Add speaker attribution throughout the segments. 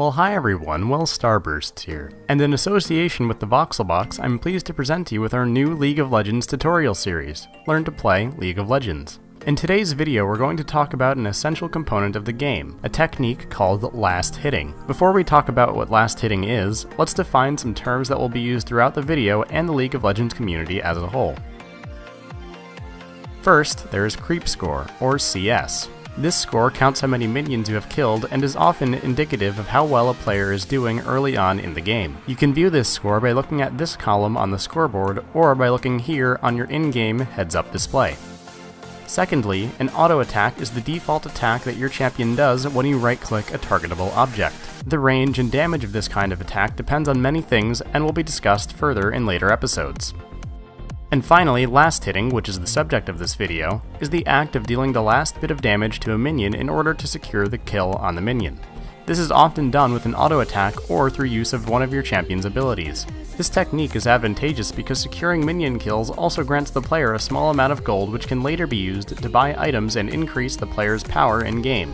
Speaker 1: Well, hi everyone, Will Starburst here, and in association with the VoxelBox, I'm pleased to present to you with our new League of Legends tutorial series, Learn to Play League of Legends. In today's video, we're going to talk about an essential component of the game, a technique called last hitting. Before we talk about what last hitting is, let's define some terms that will be used throughout the video and the League of Legends community as a whole. First, there is creep score, or CS. This score counts how many minions you have killed and is often indicative of how well a player is doing early on in the game. You can view this score by looking at this column on the scoreboard or by looking here on your in-game heads-up display. Secondly, an auto attack is the default attack that your champion does when you right-click a targetable object. The range and damage of this kind of attack depends on many things and will be discussed further in later episodes. And finally, last hitting, which is the subject of this video, is the act of dealing the last bit of damage to a minion in order to secure the kill on the minion. This is often done with an auto attack or through use of one of your champion's abilities. This technique is advantageous because securing minion kills also grants the player a small amount of gold which can later be used to buy items and increase the player's power in-game.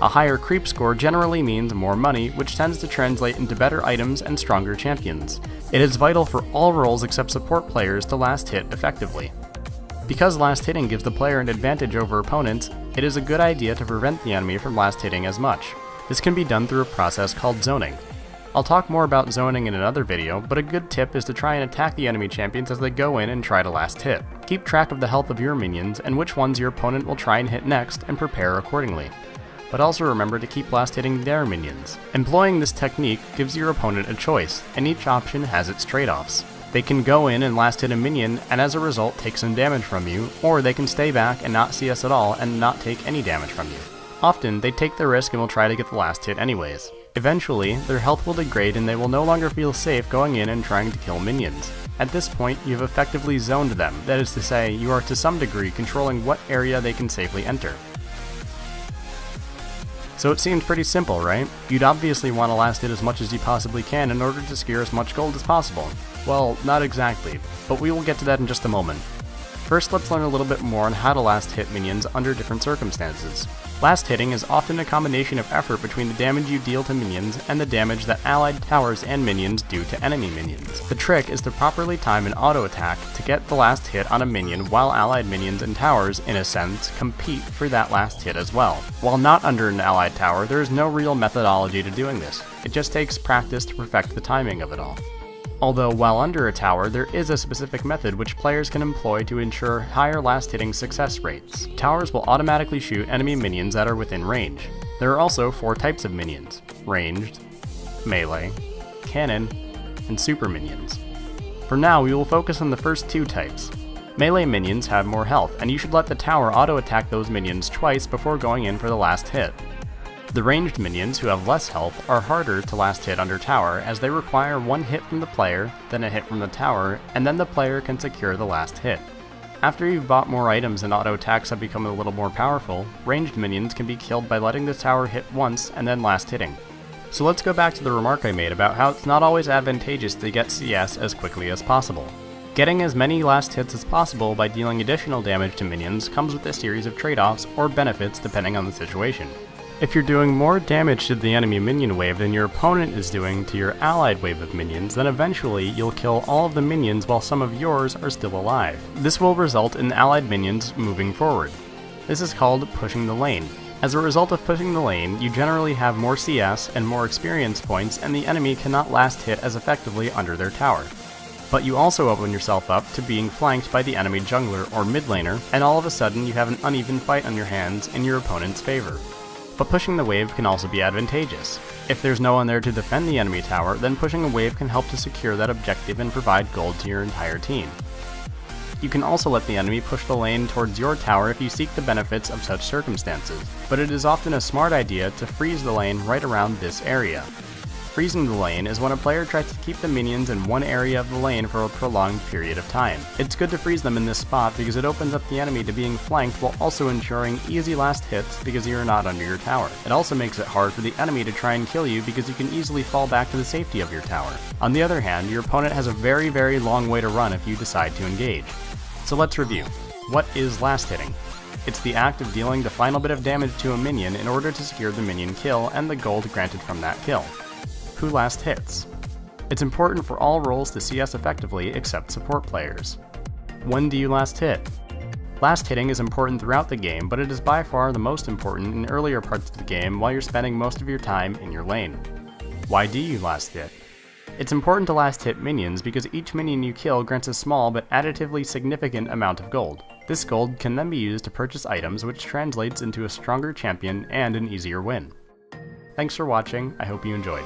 Speaker 1: A higher creep score generally means more money, which tends to translate into better items and stronger champions. It is vital for all roles except support players to last hit effectively. Because last hitting gives the player an advantage over opponents, it is a good idea to prevent the enemy from last hitting as much. This can be done through a process called zoning. I'll talk more about zoning in another video, but a good tip is to try and attack the enemy champions as they go in and try to last hit. Keep track of the health of your minions and which ones your opponent will try and hit next and prepare accordingly. But also remember to keep last hitting their minions. Employing this technique gives your opponent a choice, and each option has its trade-offs. They can go in and last hit a minion and as a result take some damage from you, or they can stay back and not CS at all and not take any damage from you. Often, they take the risk and will try to get the last hit anyways. Eventually, their health will degrade and they will no longer feel safe going in and trying to kill minions. At this point, you've effectively zoned them, that is to say, you are to some degree controlling what area they can safely enter. So it seems pretty simple, right? You'd obviously want to last hit as much as you possibly can in order to secure as much gold as possible. Well, not exactly, but we will get to that in just a moment. First, let's learn a little bit more on how to last hit minions under different circumstances. Last hitting is often a combination of effort between the damage you deal to minions and the damage that allied towers and minions do to enemy minions. The trick is to properly time an auto attack to get the last hit on a minion while allied minions and towers, in a sense, compete for that last hit as well. While not under an allied tower, there is no real methodology to doing this. It just takes practice to perfect the timing of it all. Although while under a tower, there is a specific method which players can employ to ensure higher last hitting success rates. Towers will automatically shoot enemy minions that are within range. There are also 4 types of minions: ranged, melee, cannon, and super minions. For now, we will focus on the first 2 types. Melee minions have more health, and you should let the tower auto-attack those minions twice before going in for the last hit. The ranged minions, who have less health, are harder to last hit under tower as they require 1 hit from the player, then a hit from the tower, and then the player can secure the last hit. After you've bought more items and auto attacks have become a little more powerful, ranged minions can be killed by letting the tower hit once and then last hitting. So let's go back to the remark I made about how it's not always advantageous to get CS as quickly as possible. Getting as many last hits as possible by dealing additional damage to minions comes with a series of trade-offs or benefits depending on the situation. If you're doing more damage to the enemy minion wave than your opponent is doing to your allied wave of minions, then eventually you'll kill all of the minions while some of yours are still alive. This will result in allied minions moving forward. This is called pushing the lane. As a result of pushing the lane, you generally have more CS and more experience points, and the enemy cannot last hit as effectively under their tower. But you also open yourself up to being flanked by the enemy jungler or mid laner, and all of a sudden you have an uneven fight on your hands in your opponent's favor. But pushing the wave can also be advantageous. If there's no one there to defend the enemy tower, then pushing a wave can help to secure that objective and provide gold to your entire team. You can also let the enemy push the lane towards your tower if you seek the benefits of such circumstances, but it is often a smart idea to freeze the lane right around this area. Freezing the lane is when a player tries to keep the minions in one area of the lane for a prolonged period of time. It's good to freeze them in this spot because it opens up the enemy to being flanked while also ensuring easy last hits because you are not under your tower. It also makes it hard for the enemy to try and kill you because you can easily fall back to the safety of your tower. On the other hand, your opponent has a very long way to run if you decide to engage. So let's review. What is last hitting? It's the act of dealing the final bit of damage to a minion in order to secure the minion kill and the gold granted from that kill. Who last hits? It's important for all roles to CS effectively except support players. When do you last hit? Last hitting is important throughout the game, but it is by far the most important in earlier parts of the game while you're spending most of your time in your lane. Why do you last hit? It's important to last hit minions because each minion you kill grants a small but additively significant amount of gold. This gold can then be used to purchase items, which translates into a stronger champion and an easier win. Thanks for watching, I hope you enjoyed.